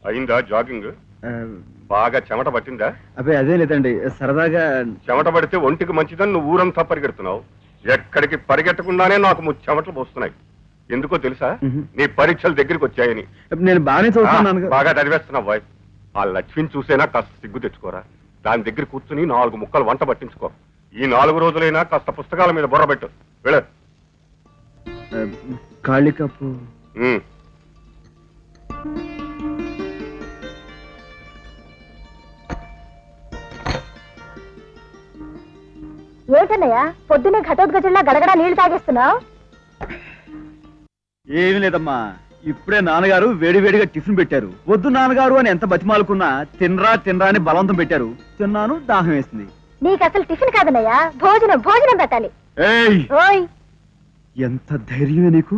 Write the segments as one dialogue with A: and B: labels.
A: అయిందా జాగింగ్? బాగా చెమట పట్టిందా?
B: అబ్బే అదే లేదండి, సరదాగా.
A: చెమట పడితే ఒంటికి మంచిదని నువ్వు ఊరంతా పరిగెడుతున్నావు. ఎక్కడికి పరిగెట్టకుండానే నాకు చెమటలు పోస్తున్నాయి. ఎందుకో తెలుసా? నీ పరీక్షలు దగ్గరికి వచ్చాయని.
B: నేను బాగానే చదువుతున్నాను.
A: బాగా చదివేస్తున్నావు బాయ్. ఆ లక్ష్మిని చూసేనా కాస్త సిగ్గు తెచ్చుకోరా. దాని దగ్గర కూర్చుని 4 ముక్కలు వంట పట్టించుకో. ఈ 4 రోజులైనా కాస్త పుస్తకాల మీద బుర్ర పెట్టు. వెళ్ళ.
B: కాళికప్పు.
C: ఏమిటన్నయ్యా పొద్దునే ఘటోద్గజంలా గడగడా నీళ్లు తాగేస్తున్నావు?
B: ఏమి లేదమ్మా, ఇప్పుడే నాన్నగారు వేడివేడిగా టిఫిన్ పెట్టారు. వద్దు నాన్నగారు అని ఎంత బతిమాలుకున్నా తినరా తినరా అని బలవంతం పెట్టారు. తిన్నాను, దాహం వేసింది.
C: నీకు అసలు టిఫిన్ కాదన్నయ్యా, భోజనం భోజనం పెట్టాలి. ఓయ్
B: ఎంత ధైర్యమే నీకు!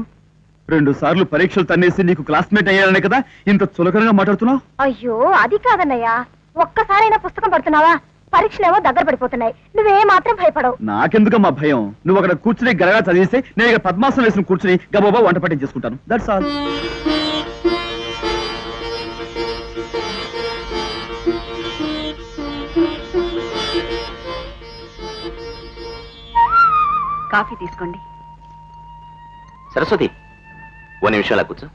B: 2 సార్లు పరీక్షలు తన్నేసి నీకు క్లాస్మేట్ అయ్యారనే కదా ఇంత చులకనగా మాట్లాడుతున్నావు?
C: అయ్యో అది కాదన్నయ్యా, ఒక్కసారైనా పుస్తకం పడుతున్నావా? పరీక్షలేమో దగ్గర పడిపోతున్నాయి, నువ్వే మాత్రం భయపడవు.
B: నాకెందుకమ్మా భయం? నువ్వు అక్కడ కూర్చుని గరగా చదివిస్తే నేను ఇక్కడ పద్మాసనం వేసుకుని కూర్చుని గబాబా వంట పట్టించేసుకుంటాను. That's all.
D: కాఫీ తీసుకోండి.
E: సరస్వతి, 1 నిమిషం అలా కూర్చో.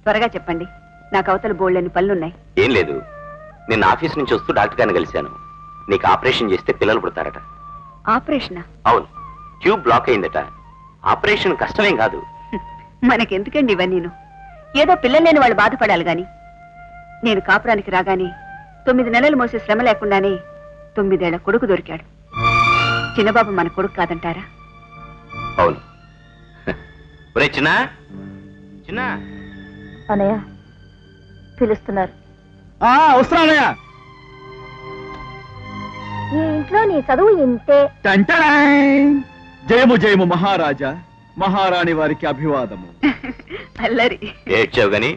D: త్వరగా చెప్పండి, నాకు అవతల బోల్డని పనులున్నాయి.
E: ఏం లేదు, నిన్న ఆఫీస్ నుంచి వస్తూ డాక్టర్ గారిని కలిశాను. నీకు ఆపరేషన్ చేస్తే పిల్లలు పుడతారట.
D: ఆపరేషనా?
E: అవును, ట్యూబ్ బ్లాక్ అయిందట. ఆపరేషన్ కష్టమేం కాదు.
D: మనకెందుకండి ఇవన్నీను? ఏదో పిల్లలు లేని వాళ్ళు బాధపడాలి గాని. నేను కాపురానికి రాగానే 9 నెలలు మోసే శ్రమ లేకుండానే 9 ఏళ్ల కొడుకు దొరికాడు. చిన్నబాబు మన కొడుకు కాదంటారా?
E: అవును. ఒరే చిన్న చిన్న.
C: అన్నయ్య పిలుస్తున్నారు.
B: వస్తున్నానయ్యా.
C: ఈ ఇంట్లో నీ చదువు ఇంతే.
B: జయము జయము మహారాజా, మహారాణి వారికి అభివాదము.
D: అల్లరి
E: ఏడ్చావు గాని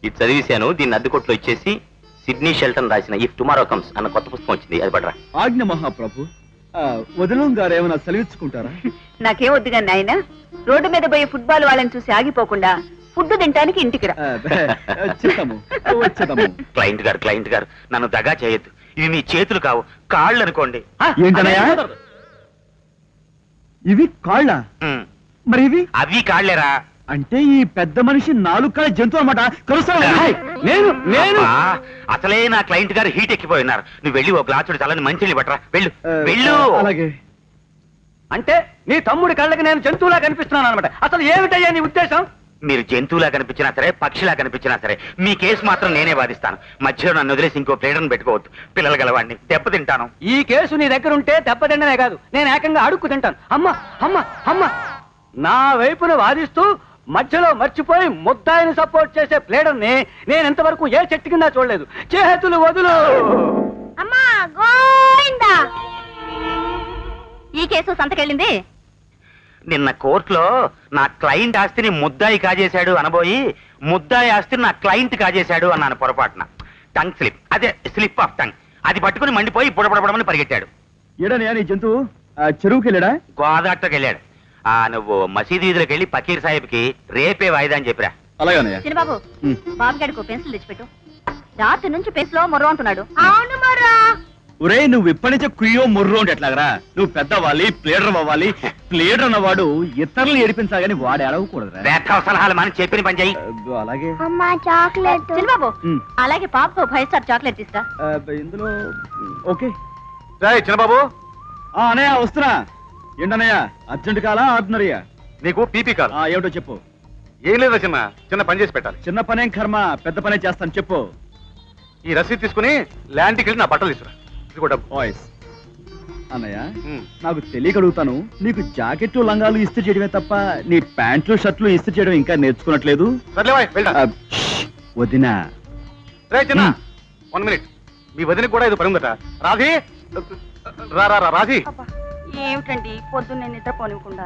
E: ఇది చదివేశాను. దీన్ని అద్దెకొట్లో ఇచ్చేసి సిడ్నీ షెల్టన్ రాసిన ఇఫ్ టుమారో కమ్స్ అన్న కొత్త పుస్తకం వచ్చింది, అది పడరా.
B: ఆజ్ఞ మహాప్రభు. వదినం గారు ఏమైనా సెలవిచ్చుకుంటారా?
D: నాకేం వద్దుగా నాయన, రోడ్డు మీద పోయే ఫుట్బాల్ వాళ్ళని చూసి ఆగిపోకుండా ఫుడ్ తినడానికి ఇంటికి రా.
E: క్లయింట్ గారు నన్ను దగా చేయొద్దు. ఇవి మీ చేతులు కావు, కాళ్ళు అనుకోండి.
B: ఏంటనయ్యా ఇవి? కాళ్ళ? మరి ఇవి?
E: అవి కాళ్ళేరా.
B: అంటే ఈ పెద్ద మనిషి 4 కాళ్ళ జంతువు అనమాట. నేను
E: అసలే నా క్లయింట్ గారు హీట్ ఎక్కిపోయినారు. నువ్వు వెళ్ళి ఒక గ్లాసుడు చల్లని మంచి పట్టరా. వెళ్ళు వెళ్ళు.
B: అలాగే.
F: అంటే నీ తమ్ముడి కళ్ళకి నేను జంతువులా కనిపిస్తున్నాను అనమాట. అసలు ఏమిటయ్యా నీ ఉద్దేశం?
E: మీరు జంతువులా కనిపించినా సరే, పక్షిలా కనిపించినా సరే, మీ కేసు మాత్రం నేనే వాదిస్తాను. మధ్యలో నన్ను వదిలేసి ఇంకో ప్లేడర్ని పెట్టుకోవద్దు. పిల్లలు గలవాడిని దెబ్బతింటాను.
F: ఈ కేసు నీ దగ్గర ఉంటే దెబ్బతిండనే కాదు, నేను ఏకంగా అడుక్కు తింటాను. అమ్మ అమ్మ అమ్మ నా వైపున వాదిస్తూ మధ్యలో మర్చిపోయి ముద్దాయిని సపోర్ట్ చేసే ప్లేడర్ని నేను ఇంతవరకు ఏ చెట్టు కింద చూడలేదు. చేతులు వదులు.
C: అమ్మా గోవిందా, ఈ కేసు సంతకెళ్ళింది.
E: నిన్న కోర్టులో నా క్లయింట్ ఆస్తిని ముద్దాయి కాజేశాడు అనబోయి ముద్దాయి ఆస్తిని నా క్లయింట్ కాజేశాడు అన్నాను పొరపాటున. టంగ్ స్లిప్, అదే స్లిప్ ఆఫ్ టంగ్. అది పట్టుకుని మండిపోయి బుడబడబడమని పరిగెట్టాడు.
B: ఏడనయ్యా నీ జంతువు? చెరువుకి వెళ్ళాడా?
E: గోదావరికి వెళ్ళాడు. నువ్వు మసీదు వీధిలోకి వెళ్ళి పకీర్ సాహిబ్కి రేపే వాయిదా అని చెప్పిరా.
B: అలాగనయ్యా.
C: చిన్నబాబు, బాబు గడికి పెన్సిల్ తెచ్చిపెట్టు. రాత్రి నుంచి పెన్సిల్ మొర్రో అంటున్నాడు. అవును మొర్రా.
B: ఒరే నువ్వు ఇప్పటి నుంచే కుయ్యో ముర్రో అంటే ఎట్లాగరా? నువ్వు పెద్దవ్వాలి, ప్లేడర్ అవ్వాలి. ప్లేడర్ అన్నవాడు ఇతరులు ఏడిపించాలి కానీ వాడు ఏడవకూడదురా.
E: సలహాలు మనం చెప్పిన పని చెయ్యి.
B: అలాగే.
C: అమ్మా చాక్లెట్. చిన్నబాబు అలాగే పాపకు 5 స్టార్ చాక్లెట్ తీసుకురా.
B: ఇందులో ఓకే.
A: చిన్నబాబు.
B: అన్నయ్య వస్తున్నా. ఏంటన్నయ్య అర్జెంట్ కాలా ఆర్డినరీయా?
A: నీకు పీపీ కాదు.
B: ఏమిటో చెప్పు.
A: ఏం లేదా చిన్న పని చేసి పెట్టాలి.
B: చిన్న పనేం కర్మ, పెద్ద పనే చేస్తాను. చెప్పు.
A: ఈ రసీదు తీసుకుని ల్యాండ్కి వెళ్ళి నా బట్టలు తీసుకురా.
B: వాయిస్ అన్నయ్య, నాకు తెలియక అడుగుతాను, నీకు జాకెట్లు లంగాలు ఇస్త్రీ చేయడమే తప్ప నీ ప్యాంట్లు షర్ట్లు ఇస్త్రీ చేయడం ఇంకా నేర్చుకున్నట్లేదు? వదినా.
A: 1 మినిట్. మీ వదినకి కూడా ఇది పని ఉందట. రాధి రాధి.
D: ఏమిటండి పొద్దున్నే నిద్రపోనివ్వకుండా?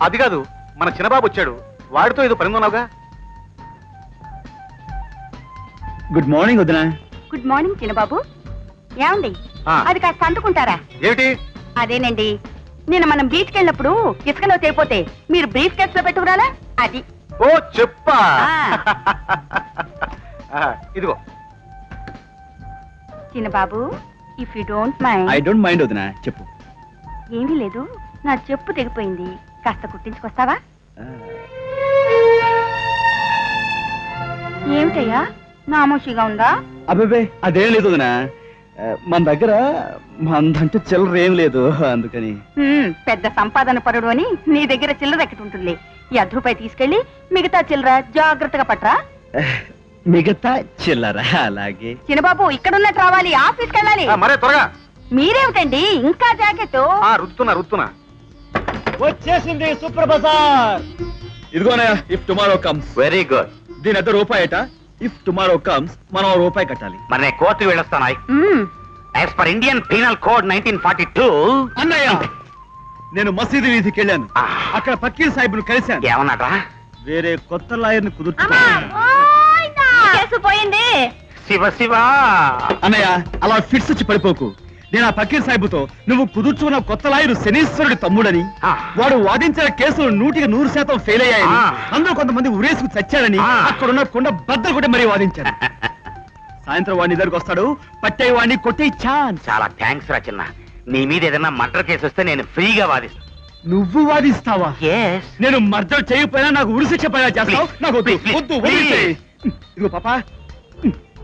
A: అది కాదు, మన చిన్నబాబు వచ్చాడు, వాడితో ఏదో పని ఉన్నావుగా.
B: గుడ్ మార్నింగ్ వదినా.
D: గుడ్ మార్నింగ్ చిన్నబాబు. ఏమండి అది కాస్త అందుకుంటారా?
A: ఏమిటి?
D: అదేనండి, నిన్న మనం బీచ్కి వెళ్ళినప్పుడు ఇసుకలో తేపోతే మీరు బ్రీఫ్ కేస్ లో పెట్టుకురాలా? అది.
A: ఓ చెప్పా.
E: ఇదిగో
D: చిన్న బాబు, if you don't mind.
B: I don't mind వదినా, చెప్పు.
D: ఏమీ లేదు, నా చెప్పు తెగిపోయింది, కాస్త కుట్టించుకొస్తావా? ఏమిటయ్యా, నామోషిగా ఉందా?
B: అబ్బాబే అదేం లేదు వదినా, మన దగ్గర మందంటూ చిల్లర ఏం లేదు, అందుకని.
D: పెద్ద సంపాదన పరుడు అని నీ దగ్గర చిల్లర ఎక్కటి ఉంటుంది. ఈ రూపాయి తీసుకెళ్లి మిగతా చిల్లర జాగ్రత్తగా పట్రా.
B: మిగతా చిల్లర అలాగే.
D: చిన్నబాబు, ఇక్కడున్నట్టు రావాలి, ఆఫీస్కి వెళ్ళాలి.
E: మరే త్వరగా.
D: మీరేమిటండి ఇంకా జాకెట్?
E: రుత్తున్నా.
B: వచ్చేసింది సూపర్ బజార్. ఇదిగోనా, if tomorrow comes.
E: Very good.
B: దీని అద్దె రూపాయట. ఇఫ్ టుమారో కమ్స్ మనం రూపాయి కట్టాలి.
E: మరి నేను కోర్టుకు వెళ్ళొస్తాను. As per Indian penal code 1942.
B: అన్నయ్య, నేను మసీదు వీధికి వెళ్ళాను. అక్కడ ఫకీర్ సాహిబ్ను కలిశాను.
E: ఏమన్నాడ్రా?
B: వేరే కొత్త లాయర్ని కుదుర్చు.
D: కేసు పోయింది.
E: శివ శివ.
B: అన్నయ్య, అలా ఫిట్స్ వచ్చి పడిపోకు. నేను ఆ ఫకీర్ సాహిబుతో నువ్వు కుదుర్చుకున్న కొత్త లాయరు శనీశ్వరుడి తమ్ముడని, వాడు వాదించిన కేసులు 100% ఫెయిల్ అయ్యాయని, అందులో కొంతమంది ఉరేసుకు చచ్చాడని అక్కడున్న కొండ బద్దలు కూడా మరీ వాదించారు. సాయంత్రం వాడిని దగ్గరకు వస్తాడు, పట్టే వాడిని కొట్టే ఛాన్స్.
E: చాలా థ్యాంక్స్ రా చిన్న. నీ మీద ఏదైనా మర్డర్ కేసు వస్తే నేను ఫ్రీగా వాదిస్తాను.
B: నువ్వు వాదిస్తావా?
E: Yes.
B: నేను మర్డర్ చేయకపోయినా నాకు ఉరిశిక్ష పడేలా చేస్తావు? నాకు వద్దు,
E: Please,
B: వద్దు,
E: please.
B: వదిలేసేయ్. ఇదిగో పాపా,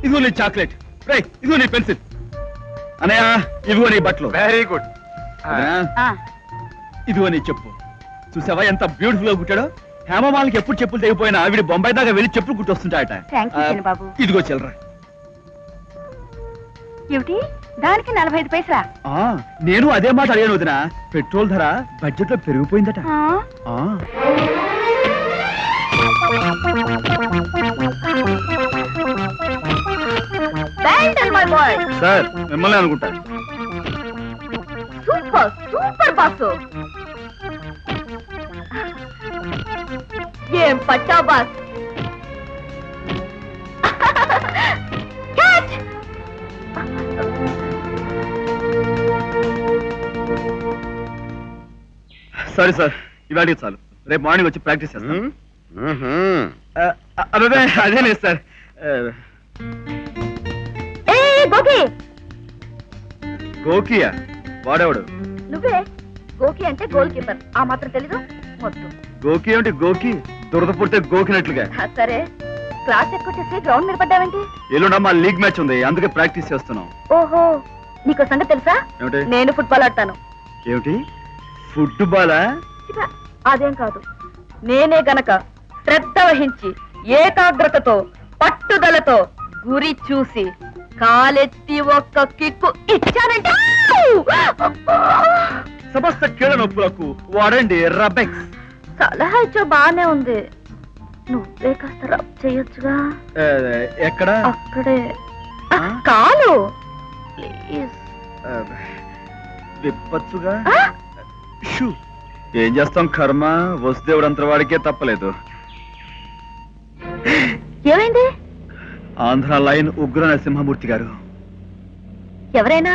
B: ఇదిగో నీ చాక్లెట్, రేయ్ ఇదిగో నీ పెన్సిల్. అన్నయ్య, ఇదిగో నీ బట్టలు.
E: Very good.
B: వదినా, ఇదిగో నీ చెప్పు. చూసావా ఎంత బ్యూటిఫుల్ గా కుట్టాడో? హేమమాలకి ఎప్పుడు చెప్పులు తెగిపోయినా ఆవిడ బొంబాయి దాకా వెళ్ళి చెప్పులు కుట్టొస్తుంటాయట.
D: Thank you, చిన్నబాబు.
B: ఇదిగో చిల్లరా.
D: ఏమిటి, దానికి 45 పైసలా?
B: నేను అదే మాట అడిగాను వదినా. పెట్రోల్ ధర బడ్జెట్ లో పెరిగిపోయిందట. ఆ. సార్, మిమ్మల్ని అనుకుంటా.
D: Super super boss. ఏం పట్టా బాస్.
B: సారీ సార్, ఇవాళకి చాలు. రేపు మార్నింగ్ వచ్చి ప్రాక్టీస్ చేస్తాను. అదే అదే లేదు సార్. గోకియా? వాడేవాడు?
D: నువ్వే. గోకి అంటే గోల్ కీపర్, ఆ మాత్రం తెలీదు? వద్దు.
B: గోకి ఏమిటి? గోకి దురద పుడితే గోకినట్లుగా.
D: సరే, క్లాస్ ఎక్కువ గ్రౌండ్ మీద పడ్డావేంటి?
B: ఎల్లుండ మా లీగ్ మ్యాచ్ ఉంది, అందుకే ప్రాక్టీస్ చేస్తున్నాం.
D: ఓహో, నీకు సంగతి తెలుసా?
B: ఏమిటి?
D: నేను ఫుట్బాల్ ఆడతాను.
B: ఏమిటి, ఫుట్బాలా?
D: అదేం కాదు, నేనే గనక శ్రద్ధ వహించి ఏకాగ్రతతో పట్టుదలతో గురి చూసి కాలెత్తి ఒక్క కిక్కు ఇచ్చానంటే
B: సమస్త కీళ్ళ నొప్పులకు వాడండి రబెక్స్.
D: సలహా ఇచ్చో బానే ఉంది, నువ్వే కాస్త రబ్ చేయొచ్చుగా.
B: ఎక్కడ?
D: అక్కడే కాలు ప్లీజ్.
B: విప్పచ్చుగా. షూ. ఏం చేస్తాం, కర్మ వసుదేవుడు అంతవాడికే తప్పలేదు.
D: ఏమైంది?
B: ఆంధ్ర లైన్ ఉగ్ర నరసింహమూర్తి గారు.
D: ఎవరైనా?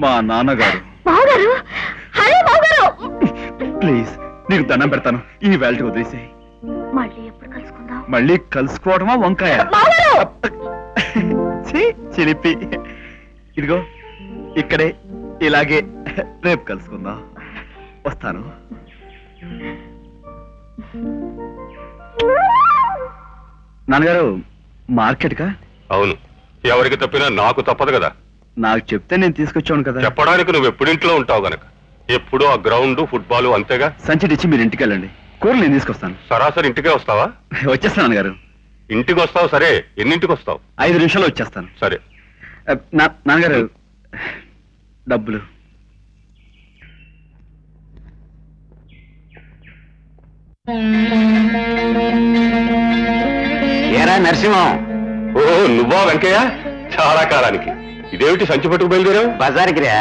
B: మా నాన్నగారు.
D: బావగారు? హలో బావగారు.
B: ప్లీజ్, నీకు దండం పెడతాను, ఈ వేల్టీ వదిలేసి.
D: మళ్ళీ ఎప్పుడు కలుసుకుందాం?
B: మళ్ళీ కలుసుకోవడమా వంకాయ? చిలిపి. ఇదిగో ఇక్కడే ఇలాగే రేపు కలుసుకుందాం. వస్తాను. నాన్నగారు, మార్కెట్ కా?
A: అవును, ఎవరికి తప్పినా నాకు తప్పదు కదా.
B: నాకు చెప్తే నేను తీసుకొచ్చాను కదా.
A: చెప్పడానికి నువ్వు ఎప్పుడు ఇంట్లో ఉంటావు గనక. ఎప్పుడు ఆ గ్రౌండ్ ఫుట్బాల్ అంతేగా.
B: సంచిటిచ్చి మీరు ఇంటికి వెళ్ళండి, కూరలు నేను తీసుకొస్తాను.
A: సరాసరి ఇంటికే వస్తావా?
B: వచ్చేస్తాను నాన్నగారు.
A: ఇంటికి వస్తావు సరే, ఎన్నింటికి వస్తావు?
B: 5 నిమిషాలు వచ్చేస్తాను.
A: సరే.
B: నాన్నగారు, డబ్బులు.
E: ఏరా నరసింహం?
A: ఓ, నువ్వా వెంకయ్య? చాలా కాలానికి. ఇదేమిటి సంచి పట్టుకు బయలుదేరావు?
E: బజార్కి రా.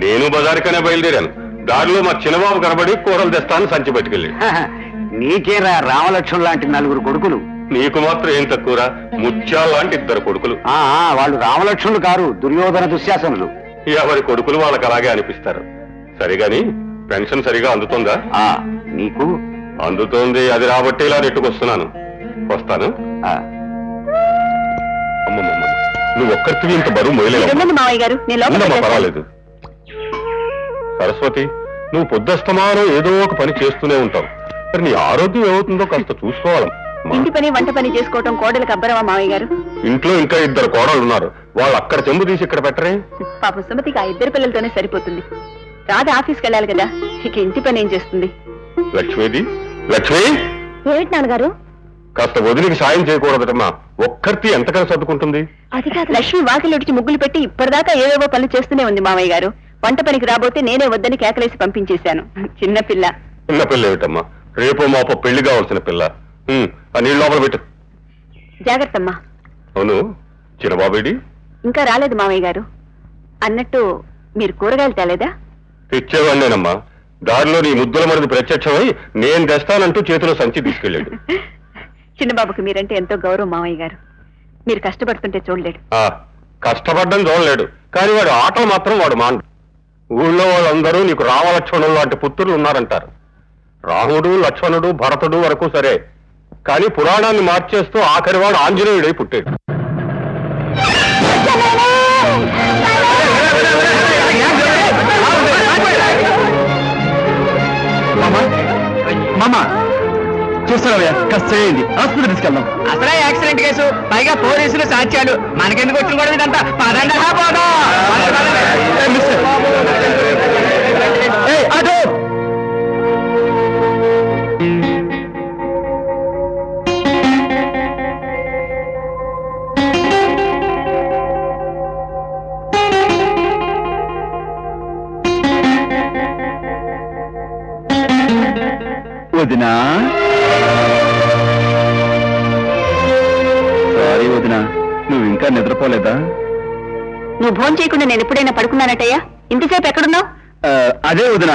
A: నేను బజారుకనే బయలుదేరాను. దారిలో మా చిన్నబాబు కనబడి కూరలు తెస్తాను సంచి పట్టుకెళ్ళి.
E: నీకేరా రామలక్ష్మణ్ లాంటి 4 కొడుకులు.
A: నీకు మాత్రం ఏం తక్కువరా, ముత్యాల లాంటి 2 కొడుకులు.
E: వాళ్ళు రామలక్ష్మణులు కారు, దుర్యోధన దుశ్శాసనులు.
A: ఎవరి కొడుకులు వాళ్ళకి అలాగే అనిపిస్తారు. సరిగాని పెన్షన్ సరిగా అందుతుందా?
E: నీకు
A: అందుతోంది, అది రాబట్టి ఇలా నెట్టుకొస్తున్నాను. వస్తాను. నువ్వు ఒక్కరివి ఇంత బరువు మొయలేవు.
D: ఉండండి మావయ్య గారు, నేను లోపలికి
A: ఉండమ్మా,
D: వచ్చేస్తాను.
A: పర్వాలేదు. సరస్వతి, నువ్వు పొద్దుస్తమానం ఏదో ఒక పని చేస్తూనే ఉంటావు. మరి నీ ఆరోగ్యం ఏమవుతుందో కాస్త చూసుకోవాలి.
D: ఇంటి పని వంట పని చేసుకోవటం కోడలకు అబ్బరమా మావయ్య గారు?
A: ఇంట్లో ఇంకా 2 కోడళ్ళు ఉన్నారు. వాళ్ళు అక్కడ చెంబు తీసి ఇక్కడ పెట్టరే.
D: పాప సుమతికి ఆ 2 పిల్లలతోనే సరిపోతుంది. రాధ ఆఫీస్కి వెళ్ళాలి కదా, ఇక ఇంటి పని ఏం చేస్తుంది?
A: లక్ష్మీది, లక్ష్మి
C: ఏమిటి నాన్నగారు?
A: కాస్త వదిలికి సాయం చేయకూడదటమ్మా. ఒక్కరితి ఎంతకని సర్దుకుంటుంది.
D: అది కాదు, లక్ష్మి వాకిలిడిచి ముగ్గులు పెట్టి ఇప్పటిదాకా ఏవేవో పనులు చేస్తూనే ఉంది మావయ్య గారు. వంట పనికి రాబోతే నేనే వద్దని కేకలేసి పంపించేశాను. చిన్నపిల్ల.
A: చిన్న పిల్ల ఏమిటమ్మా, రేపో మాపో పెళ్లి కావాల్సిన పిల్ల. ఆ నీళ్ళు లోపల పెట్టు.
D: జాగ్రత్తమ్మా.
A: అవును, చిన్నబాబేడి?
D: ఇంకా రాలేదు మావయ్య గారు. అన్నట్టు మీరు కూరగాయలు తేలేదా?
A: తెచ్చేవాడినేనమ్మా. దారిలో నీ ముద్దుల మరిది ప్రత్యక్షమై నేను తెస్తానంటూ చేతిలో సంచి తీసుకెళ్ళాడు.
D: చిన్నబాబుకి మీరంటే ఎంతో గౌరవం మావయ్య గారు. మీరు కష్టపడుతుంటే చూడలేడు.
A: కష్టపడ్డం చూడలేడు, కానీ వాడు ఆటలు మాత్రం వాడు మాండు. ఊళ్ళో వాళ్ళందరూ నీకు రామలక్ష్మణులు లాంటి పుత్రులు ఉన్నారంటారు. రాముడు, లక్ష్మణుడు, భరతుడు వరకు సరే, కానీ పురాణాన్ని మార్చేస్తూ ఆఖరివాడు ఆంజనేయుడై పుట్టాడు.
B: మామా చూస్తావయ్యా, కాస్త చేయండి, హాస్పిటల్ తీసుకెళ్దాం.
F: అసలే యాక్సిడెంట్ కేసు, పైగా పోలీసులు సాక్ష్యాలు, మనకెందుకు వచ్చిన కూడా ఇదంతా? పదండి పోదా.
B: అటు వదినా, సారీ వదినా, నువ్వు ఇంకా నిద్రపోలేదా?
D: నువ్వు భోజనం చేయకుండా నేను ఎప్పుడైనా పడుకున్నానటయ్యా? ఇంతసేపు ఎక్కడున్నావు?
B: అదే వదిన,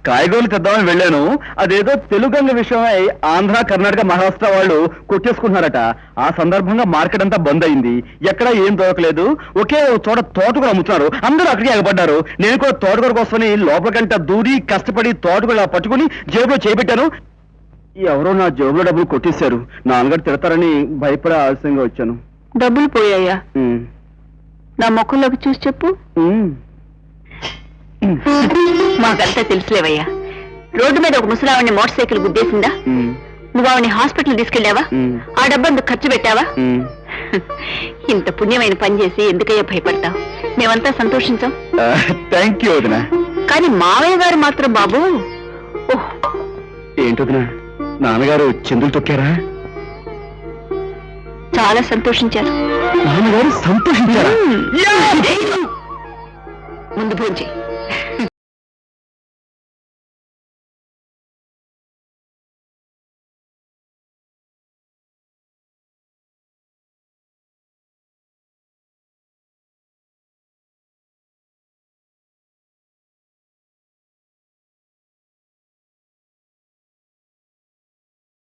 B: కాయగూరలు తెద్దామని వెళ్ళాను. అదేదో తెలుగంగ విషయమై ఆంధ్ర, కర్ణాటక, మహారాష్ట్ర వాళ్ళు కొట్టేసుకుంటున్నారట. ఆ సందర్భంగా మార్కెట్ అంతా బంద్ అయింది. ఎక్కడా ఏం దొరకలేదు. ఒకే చోట తోటకూర అమ్ముతున్నారు. అందరూ అక్కడికి ఎగబడ్డారు. నేను కూడా తోటకూర కోసమని లోపలికంట దూరి కష్టపడి తోటకూర పట్టుకుని జేబులో చేపెట్టాను. ఎవరో నా జేబులో డబ్బులు కొట్టేశారు. నాన్నగారు తిడతారని భయపడే ఆలస్యంగా వచ్చాను.
D: డబ్బులు పోయాయా? నా ముఖంలోకి చూసి చెప్పు. మాకంతా తెలుసులేవయ్యా. రోడ్డు మీద ఒక ముసలావిని మోటార్ సైకిల్ గుద్దేసిందా? నువ్వు ఆవిని హాస్పిటల్ తీసుకెళ్ళావా? ఆ డబ్బందుకు ఖర్చు పెట్టావా? ఇంత పుణ్యమైన పని చేసి ఎందుకయ్యా భయపడతావు? మేమంతా సంతోషించాం.
B: థ్యాంక్ యూ వదినా.
D: కానీ మావయ్య గారు మాత్రం బాబు,
B: ఏంటి వదినా, నాన్నగారు చిందులు తొక్కారా?
D: చాలా సంతోషించారు.
B: నాన్నగారు సంతోషించారా?
D: ముందు భోంచేయి.